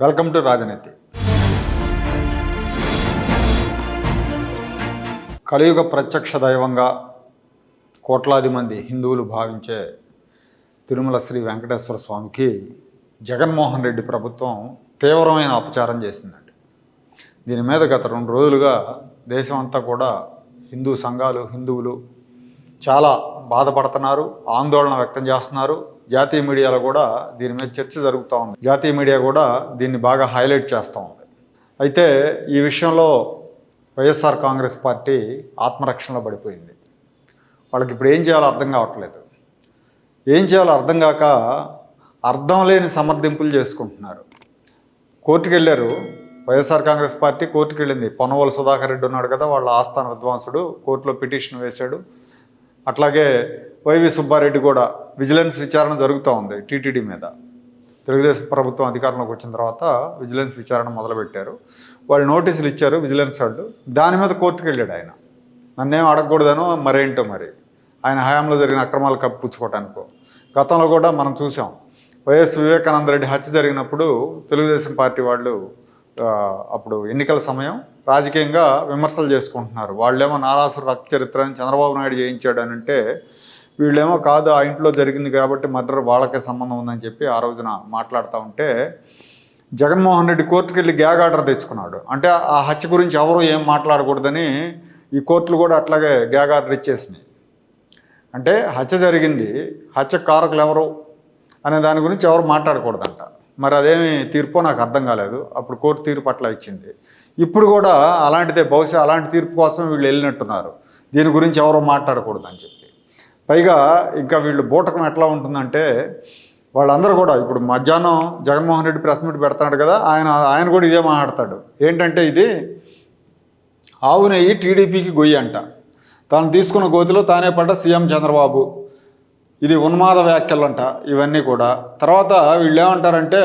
Welcome to రాజనీతి. కలియుగ ప్రత్యక్ష దైవంగా కోట్లాది మంది హిందువులు భావించే తిరుమల శ్రీ వెంకటేశ్వర స్వామికి జగన్మోహన్ రెడ్డి ప్రభుత్వం తీవ్రమైన అపచారం చేసిందండి. దీని మీద గత 2 రోజులుగా దేశం అంతా కూడా హిందూ సంఘాలు, హిందువులు చాలా బాధపడుతున్నారు, ఆందోళన వ్యక్తం చేస్తున్నారు. జాతీయ మీడియాలో కూడా దీని మీద చర్చ జరుగుతూ ఉంది. జాతీయ మీడియా కూడా దీన్ని బాగా హైలైట్ చేస్తూ ఉంది. అయితే ఈ విషయంలో వైఎస్ఆర్ కాంగ్రెస్ పార్టీ ఆత్మరక్షణలో పడిపోయింది. వాళ్ళకి ఇప్పుడు ఏం చేయాలో అర్థం కావట్లేదు. ఏం చేయాలో అర్థం కాక అర్థం లేని సమర్థింపులు చేసుకుంటున్నారు. కోర్టుకు వెళ్ళారు. వైఎస్ఆర్ కాంగ్రెస్ పార్టీ కోర్టుకు వెళ్ళింది. పొన్నవోలు సుధాకర్ రెడ్డి ఉన్నాడు కదా, వాళ్ళ ఆస్థాన విద్వాంసుడు, కోర్టులో పిటిషన్ వేశాడు. అట్లాగే వైవి సుబ్బారెడ్డి కూడా విజిలెన్స్ విచారణ జరుగుతూ ఉంది టీటీడీ మీద. తెలుగుదేశం ప్రభుత్వం అధికారంలోకి వచ్చిన తర్వాత విజిలెన్స్ విచారణ మొదలుపెట్టారు. వాళ్ళు నోటీసులు ఇచ్చారు విజిలెన్స్ వాళ్ళు. దాని మీద కోర్టుకు వెళ్ళాడు ఆయన. నన్నేం అడగకూడదనో మరేంటో మరి ఆయన హయాంలో జరిగిన అక్రమాలు కప్పిపుచ్చుకోవటానికో. గతంలో కూడా మనం చూసాం, వైఎస్ వివేకానంద రెడ్డి హత్య జరిగినప్పుడు తెలుగుదేశం పార్టీ వాళ్ళు అప్పుడు ఎన్నికల సమయం రాజకీయంగా విమర్శలు చేసుకుంటున్నారు. వాళ్ళేమో నారాసుర రక్త చరిత్ర అని చంద్రబాబు నాయుడు చేయించాడు అని అంటే, వీళ్ళేమో కాదు ఆ ఇంట్లో జరిగింది కాబట్టి మర్డర్ వాళ్ళకే సంబంధం ఉందని చెప్పి ఆ రోజున మాట్లాడుతూ ఉంటే, జగన్మోహన్ రెడ్డి కోర్టుకు వెళ్ళి గ్యాగ్ ఆర్డర్ తెచ్చుకున్నాడు. అంటే ఆ హత్య గురించి ఎవరు ఏం మాట్లాడకూడదని ఈ కోర్టులు కూడా అట్లాగే గ్యాగ్ ఆర్డర్ ఇచ్చేసినాయి. అంటే హత్య జరిగింది, హత్య కారకులు ఎవరు అనే దాని గురించి ఎవరు మాట్లాడకూడదంట. మరి అదేమి తీర్పో నాకు అర్థం కాలేదు. అప్పుడు కోర్టు తీర్పు అట్లా ఇచ్చింది. ఇప్పుడు కూడా అలాంటిదే, బహుశా అలాంటి తీర్పు కోసం వీళ్ళు వెళ్ళినట్టున్నారు. దీని గురించి ఎవరో మాట్లాడకూడదని చెప్పి. పైగా ఇంకా వీళ్ళు బూటకం ఎట్లా ఉంటుందంటే, వాళ్ళందరూ కూడా ఇప్పుడు మధ్యాహ్నం జగన్మోహన్ రెడ్డి ప్రెస్ మీట్ పెడతాడు కదా, ఆయన కూడా ఇదే మాట్లాడతాడు. ఏంటంటే ఇది ఆవు నెయ్యి టీడీపీకి గొయ్యి అంట, తాను తీసుకున్న గోతిలో తానే పడ్డ సీఎం చంద్రబాబు, ఇది ఉన్మాద వ్యాఖ్యలంట ఇవన్నీ కూడా. తర్వాత వీళ్ళు ఏమంటారంటే,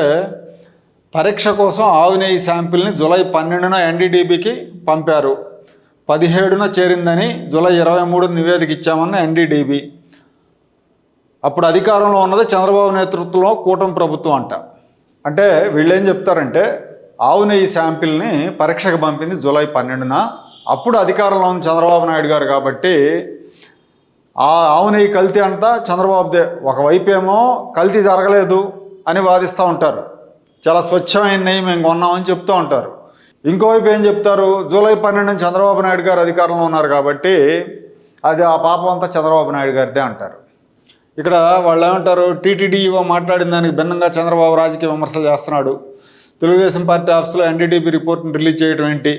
పరీక్ష కోసం ఆవు నెయ్యి శాంపిల్ని జూలై 12న ఎన్డీడీబీకి పంపారు, 17న చేరిందని జూలై 23 నివేదిక ఇచ్చామన్న ఎన్డీడీబీ. అప్పుడు అధికారంలో ఉన్నది చంద్రబాబు నేతృత్వంలో కూటమి ప్రభుత్వం అంట. అంటే వీళ్ళు ఏం చెప్తారంటే, ఆవు నెయ్యి శాంపిల్ని పరీక్షకు పంపింది జూలై 12న, అప్పుడు అధికారంలో ఉన్న చంద్రబాబు నాయుడు గారు కాబట్టి ఆ ఆవు నెయ్యి కల్తీ అంతా చంద్రబాబుదే. ఒకవైపు ఏమో కల్తీ జరగలేదు అని వాదిస్తూ ఉంటారు, చాలా స్వచ్ఛమైన నెయ్యి మేము కొన్నామని చెప్తూ ఉంటారు. ఇంకోవైపు ఏం చెప్తారు, జూలై 12 చంద్రబాబు నాయుడు గారు అధికారంలో ఉన్నారు కాబట్టి అది ఆ పాపం అంతా చంద్రబాబు నాయుడు గారిదే అంటారు. ఇక్కడ వాళ్ళు ఏమంటారు, టీటీడీఓ మాట్లాడిన దానికి భిన్నంగా చంద్రబాబు రాజకీయ విమర్శలు చేస్తున్నాడు. తెలుగుదేశం పార్టీ ఆఫీసులో ఎన్డీడీబీ రిపోర్ట్ని రిలీజ్ చేయడం ఏంటి,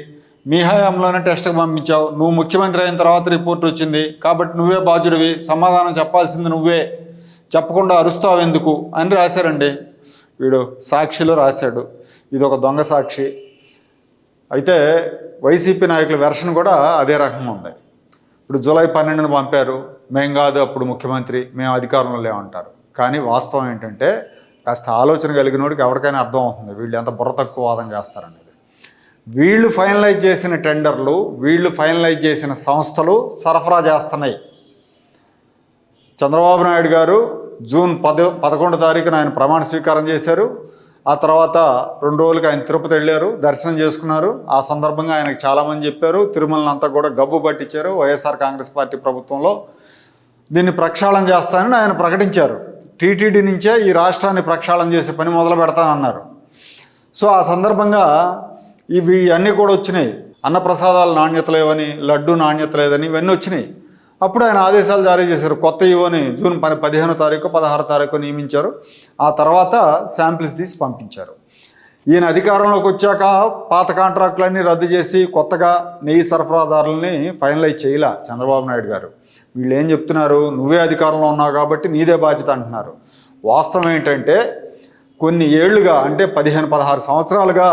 మీ హయాంలోనే టెస్ట్కి పంపించావు, నువ్వు ముఖ్యమంత్రి అయిన తర్వాత రిపోర్ట్ వచ్చింది కాబట్టి నువ్వే బాధ్యుడివి, సమాధానం చెప్పాల్సింది నువ్వే, చెప్పకుండా అరుస్తావు ఎందుకు అని రాశారండి. వీడు సాక్షిలో రాశాడు, ఇది ఒక దొంగ సాక్షి. అయితే వైసీపీ నాయకుల వెర్షన్ కూడా అదే రకంగా ఉంది. ఇప్పుడు జూలై 12న పంపారు, మేం కాదు అప్పుడు ముఖ్యమంత్రి, మేము అధికారంలో లేమంటారు. కానీ వాస్తవం ఏంటంటే, కాస్త ఆలోచన కలిగినోడికి ఎవరికైనా అర్థం అవుతుంది వీళ్ళు ఎంత బుర్ర తక్కువ వాదం చేస్తారనేది. వీళ్ళు ఫైనలైజ్ చేసిన టెండర్లు, వీళ్ళు ఫైనలైజ్ చేసిన సంస్థలు సరఫరా చేస్తున్నాయి. చంద్రబాబు నాయుడు గారు జూన్ 11 తారీఖున ఆయన ప్రమాణ స్వీకారం చేశారు. ఆ తర్వాత 2 రోజులకి ఆయన తిరుపతి వెళ్ళారు, దర్శనం చేసుకున్నారు. ఆ సందర్భంగా ఆయనకు చాలామంది చెప్పారు, తిరుమలనంతా కూడా గబ్బు పట్టించారు. వైఎస్ఆర్ కాంగ్రెస్ పార్టీ ప్రభుత్వంలో దీన్ని ప్రక్షాళన చేస్తానని ఆయన ప్రకటించారు. టీటీడీ నుంచే ఈ రాష్ట్రాన్ని ప్రక్షాళన చేసే పని మొదలు పెడతానన్నారు. సో ఆ సందర్భంగా ఇవి అన్నీ కూడా వచ్చినాయి. అన్నప్రసాదాల నాణ్యత లేవని, లడ్డు నాణ్యత లేదని ఇవన్నీ వచ్చినాయి. అప్పుడు ఆయన ఆదేశాలు జారీ చేశారు. కొత్త ఈవోని జూన్ 15వ తారీఖు 16వ తారీఖు నియమించారు. ఆ తర్వాత శాంపిల్స్ తీసి పంపించారు. ఈయన అధికారంలోకి వచ్చాక పాత కాంట్రాక్టులన్నీ రద్దు చేసి కొత్తగా నెయ్యి సరఫరాదారులని ఫైనలైజ్ చేయలే చంద్రబాబు నాయుడు గారు. వీళ్ళు ఏం చెప్తున్నారు, నువ్వే అధికారంలో ఉన్నావు కాబట్టి నీదే బాధ్యత అంటున్నారు. వాస్తవం ఏంటంటే, కొన్ని ఏళ్లుగా అంటే 15-16 సంవత్సరాలుగా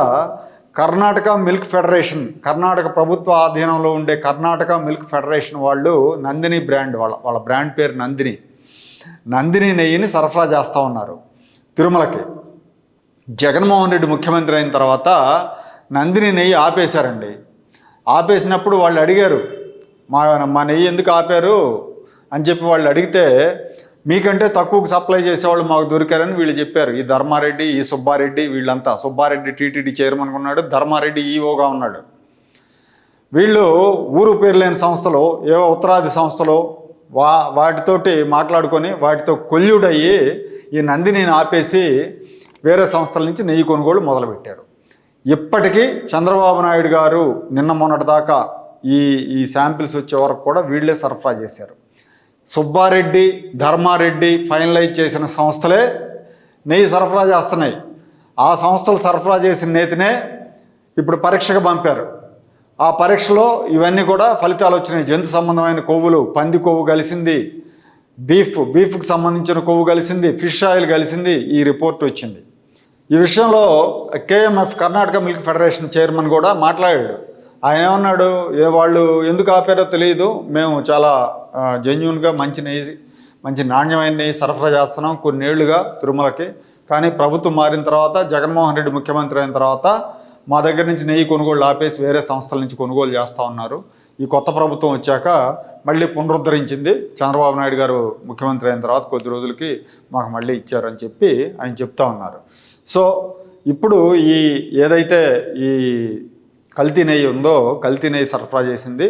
కర్ణాటక మిల్క్ ఫెడరేషన్, కర్ణాటక ప్రభుత్వ ఆధీనంలో ఉండే కర్ణాటక మిల్క్ ఫెడరేషన్ వాళ్ళు నందిని బ్రాండ్, వాళ్ళ బ్రాండ్ పేరు నందిని నెయ్యిని సరఫరా చేస్తూ ఉన్నారు తిరుమలకి. జగన్మోహన్ రెడ్డి ముఖ్యమంత్రి అయిన తర్వాత నందిని నెయ్యి ఆపేశారండి. ఆపేసినప్పుడు వాళ్ళు అడిగారు, మా నెయ్యి ఎందుకు ఆపారు అని చెప్పి వాళ్ళు అడిగితే, మీకంటే తక్కువకు సప్లై చేసేవాళ్ళు మాకు దొరికారని వీళ్ళు చెప్పారు. ఈ ధర్మారెడ్డి, ఈ సుబ్బారెడ్డి, వీళ్ళంతా. సుబ్బారెడ్డి టీటీడీ చైర్మన్గా ఉన్నాడు, ధర్మారెడ్డి ఈఓగా ఉన్నాడు. వీళ్ళు ఊరు పేరు లేని సంస్థలు, ఏవో ఉత్తరాది సంస్థలు వాటితోటి మాట్లాడుకొని వాటితో కొల్లుడయ్యి ఈ నందినిని ఆపేసి వేరే సంస్థల నుంచి నెయ్యి కొనుగోలు మొదలుపెట్టారు. ఇప్పటికీ చంద్రబాబు నాయుడు గారు నిన్న మొన్నటిదాకా ఈ శాంపిల్స్ వచ్చే వరకు కూడా వీళ్ళే సరఫరా చేశారు. సుబ్బారెడ్డి, ధర్మారెడ్డి ఫైనలైజ్ చేసిన సంస్థలే నెయ్యి సరఫరా చేస్తున్నాయి. ఆ సంస్థలు సరఫరా చేసిన నేతినే ఇప్పుడు పరీక్షకు పంపారు. ఆ పరీక్షలో ఇవన్నీ కూడా ఫలితాలు వచ్చినాయి. జంతు సంబంధమైన కొవ్వులు, పంది కొవ్వు కలిసింది, బీఫ్కి సంబంధించిన కొవ్వు కలిసింది, ఫిష్ ఆయిల్ కలిసింది, ఈ రిపోర్ట్ వచ్చింది. ఈ విషయంలో KMF, Karnataka milk federation chairman కూడా మాట్లాడాడు. ఆయన ఏమన్నాడు, వాళ్ళు ఎందుకు ఆపారో తెలియదు, మేము చాలా జెన్యూన్గా మంచి నాణ్యమైన నెయ్యి సరఫరా చేస్తున్నాం కొన్నేళ్లుగా తిరుమలకి. కానీ ప్రభుత్వం మారిన తర్వాత, జగన్మోహన్ రెడ్డి ముఖ్యమంత్రి అయిన తర్వాత మా దగ్గర నుంచి నెయ్యి కొనుగోలు ఆపేసి వేరే సంస్థల నుంచి కొనుగోలు చేస్తూ ఉన్నారు. ఈ కొత్త ప్రభుత్వం వచ్చాక మళ్ళీ పునరుద్ధరించింది. చంద్రబాబు నాయుడు గారు ముఖ్యమంత్రి అయిన తర్వాత కొద్ది రోజులకి మాకు మళ్ళీ ఇచ్చారని చెప్పి ఆయన చెప్తా ఉన్నారు. సో ఇప్పుడు ఏదైతే ఈ కల్తీ నెయ్యి ఉందో, కల్తీ నెయ్యి సరఫరా చేసింది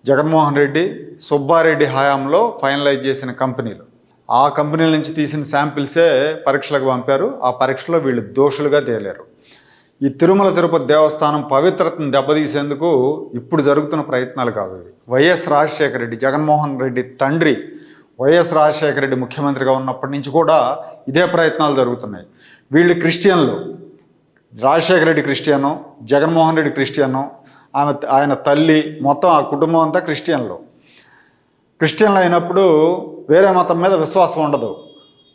జగన్మోహన్ రెడ్డి, సుబ్బారెడ్డి హయాంలో ఫైనలైజ్ చేసిన కంపెనీలు. ఆ కంపెనీల నుంచి తీసిన శాంపిల్సే పరీక్షలకు పంపారు. ఆ పరీక్షలో వీళ్ళు దోషులుగా తేలారు. ఈ తిరుమల తిరుపతి దేవస్థానం పవిత్రతను దెబ్బతీసేందుకు ఇప్పుడు జరుగుతున్న ప్రయత్నాలు కావు. వైఎస్ రాజశేఖర రెడ్డి, జగన్మోహన్ రెడ్డి తండ్రి వైఎస్ రాజశేఖర రెడ్డి ముఖ్యమంత్రిగా ఉన్నప్పటి నుంచి కూడా ఇదే ప్రయత్నాలు జరుగుతున్నాయి. వీళ్ళు క్రిస్టియన్లు, రాజశేఖర రెడ్డి క్రిస్టియను, జగన్మోహన్ రెడ్డి క్రిస్టియను, ఆయన తల్లి, మొత్తం ఆ కుటుంబం అంతా క్రిస్టియన్లు అయినప్పుడు వేరే మతం మీద విశ్వాసం ఉండదు.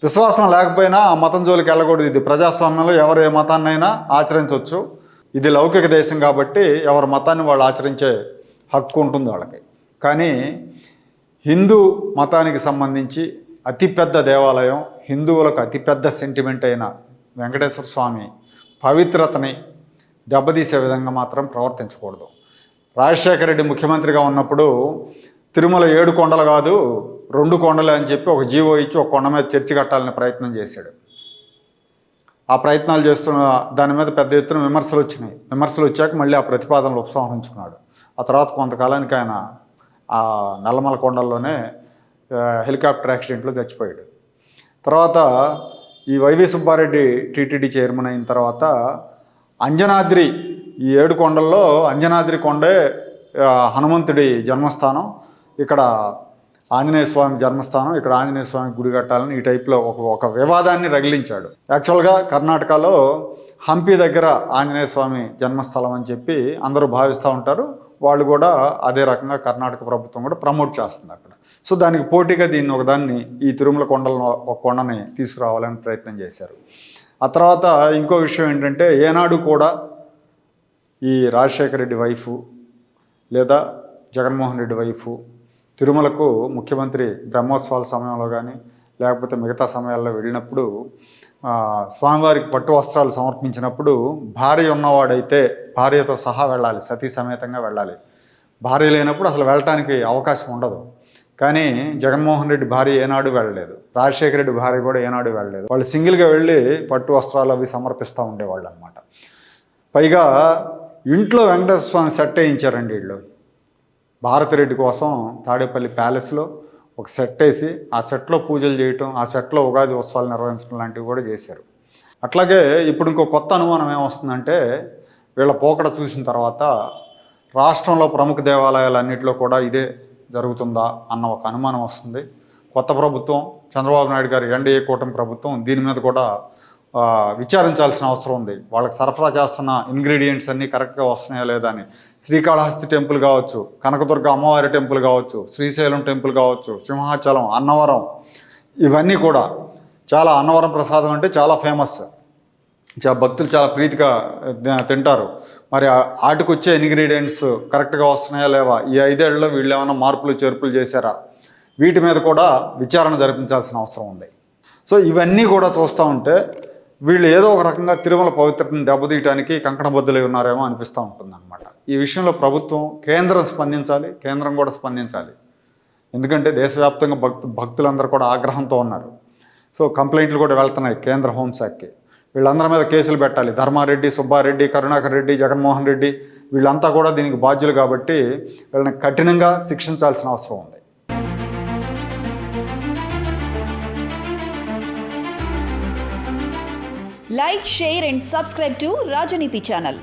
విశ్వాసం లేకపోయినా ఆ మతం జోలికి వెళ్ళకూడదు. ఇది ప్రజాస్వామ్యంలో ఎవరు ఏ మతాన్నైనా ఆచరించవచ్చు. ఇది లౌకిక దేశం కాబట్టి ఎవరి మతాన్ని వాళ్ళు ఆచరించే హక్కు ఉంటుంది వాళ్ళకి. కానీ హిందూ మతానికి సంబంధించి అతిపెద్ద దేవాలయం, హిందువులకు అతిపెద్ద సెంటిమెంట్ అయిన వెంకటేశ్వర స్వామి పవిత్రతని దెబ్బతీసే విధంగా మాత్రం ప్రవర్తించకూడదు. రాజశేఖర రెడ్డి ముఖ్యమంత్రిగా ఉన్నప్పుడు తిరుమల 7 కొండలు కాదు 2 కొండలే అని చెప్పి ఒక జీవో ఇచ్చి ఒక కొండ మీద చర్చి కట్టాలని ప్రయత్నం చేశాడు. ఆ ప్రయత్నాలు చేస్తున్న దాని మీద పెద్ద ఎత్తున విమర్శలు వచ్చినాయి. విమర్శలు వచ్చాక మళ్ళీ ఆ ప్రతిపాదనలు ఉపసంహరించుకున్నాడు. ఆ తర్వాత కొంతకాలానికి ఆయన ఆ నల్లమల కొండల్లోనే హెలికాప్టర్ యాక్సిడెంట్లో చచ్చిపోయాడు. తర్వాత ఈ వైవి సుబ్బారెడ్డి టీటీడీ చైర్మన్ అయిన తర్వాత అంజనాద్రి, ఈ 7 కొండల్లో అంజనాద్రి కొండే హనుమంతుడి జన్మస్థానం, ఇక్కడ ఆంజనేయ స్వామి జన్మస్థానం, ఇక్కడ ఆంజనేయ స్వామి గుడి కట్టాలని ఈ టైప్లో ఒక వివాదాన్ని రగిలించాడు. యాక్చువల్గా కర్ణాటకలో హంపి దగ్గర ఆంజనేయ స్వామి జన్మస్థలం అని చెప్పి అందరూ భావిస్తూ ఉంటారు. వాళ్ళు కూడా అదే రకంగా కర్ణాటక ప్రభుత్వం కూడా ప్రమోట్ చేస్తుంది అక్కడ. సో దానికి పోటీగా ఒకదాన్ని ఈ తిరుమల కొండలను ఒక కొండని తీసుకురావాలని ప్రయత్నం చేశారు. ఆ తర్వాత ఇంకో విషయం ఏంటంటే, ఏనాడు కూడా ఈ రాజశేఖర రెడ్డి వైఫు లేదా జగన్మోహన్ రెడ్డి వైఫు తిరుమలకు ముఖ్యమంత్రి బ్రహ్మోత్సవాల సమయంలో కానీ లేకపోతే మిగతా సమయాల్లో వెళ్ళినప్పుడు స్వామివారికి పట్టు వస్త్రాలు సమర్పించినప్పుడు భార్య ఉన్నవాడైతే భార్యతో సహా వెళ్ళాలి, సతీ సమేతంగా వెళ్ళాలి. భార్య లేనప్పుడు అసలు వెళ్ళటానికి అవకాశం ఉండదు. కానీ జగన్మోహన్ రెడ్డి భార్య ఏనాడు వెళ్ళలేదు, రాజశేఖర రెడ్డి భార్య కూడా ఏనాడు వెళ్ళలేదు. వాళ్ళు సింగిల్గా వెళ్ళి పట్టు వస్త్రాలు అవి సమర్పిస్తూ ఉండేవాళ్ళు అనమాట. పైగా ఇంట్లో వెంకటేశ్వర స్వామి సెట్ వేయించారండి వీళ్ళు. భారతిరెడ్డి కోసం తాడేపల్లి ప్యాలెస్లో ఒక సెట్ వేసి ఆ సెట్లో పూజలు చేయటం, ఆ సెట్లో ఉగాది ఉత్సవాలు నిర్వహించడం లాంటివి కూడా చేశారు. అట్లాగే ఇప్పుడు ఇంకో కొత్త అనుమానం ఏమొస్తుందంటే, వీళ్ళ పోకడ చూసిన తర్వాత రాష్ట్రంలో ప్రముఖ దేవాలయాలన్నింటిలో కూడా ఇదే జరుగుతుందా అన్న ఒక అనుమానం వస్తుంది. కొత్త ప్రభుత్వం, చంద్రబాబు నాయుడు గారి ఎన్డీఏ కూటమి ప్రభుత్వం దీని మీద కూడా విచారించాల్సిన అవసరం ఉంది. వాళ్ళకి సరఫరా చేస్తున్న ఇంగ్రీడియంట్స్ అన్నీ కరెక్ట్గా వస్తున్నాయా లేదా అని. శ్రీకాళహస్తి టెంపుల్ కావచ్చు, కనకదుర్గ అమ్మవారి టెంపుల్ కావచ్చు, శ్రీశైలం టెంపుల్ కావచ్చు, సింహాచలం, అన్నవరం, ఇవన్నీ కూడా చాలా, అన్నవరం ప్రసాదం అంటే చాలా ఫేమస్, భక్తులు చాలా ప్రీతిగా తింటారు. మరి వాటికి వచ్చే ఇంగ్రీడియంట్స్ కరెక్ట్గా వస్తున్నాయా లేవా, ఈ 5 ఏళ్లలో వీళ్ళు ఏమైనా మార్పులు చేర్పులు చేశారా, వీటి మీద కూడా విచారణ జరిపించాల్సిన అవసరం ఉంది. సో ఇవన్నీ కూడా చూస్తూ ఉంటే వీళ్ళు ఏదో ఒక రకంగా తిరుమల పవిత్రతను దెబ్బతీయడానికి కంకణబద్దులై ఉన్నారేమో అనిపిస్తూ ఉంటుంది అనమాట. ఈ విషయంలో ప్రభుత్వం, కేంద్రం స్పందించాలి, కేంద్రం కూడా స్పందించాలి. ఎందుకంటే దేశవ్యాప్తంగా భక్తులందరూ కూడా ఆగ్రహంతో ఉన్నారు. సో కంప్లైంట్లు కూడా వెళ్తున్నాయి కేంద్ర హోంశాఖకి. వీళ్ళందరి మీద కేసులు పెట్టాలి. ధర్మారెడ్డి, సుబ్బారెడ్డి, కరుణాకర్ రెడ్డి, జగన్మోహన్ రెడ్డి వీళ్ళంతా కూడా దీనికి బాధ్యులు కాబట్టి వీళ్ళని కఠినంగా శిక్షించాల్సిన అవసరం ఉంది. Like, share and subscribe to Rajaniti channel.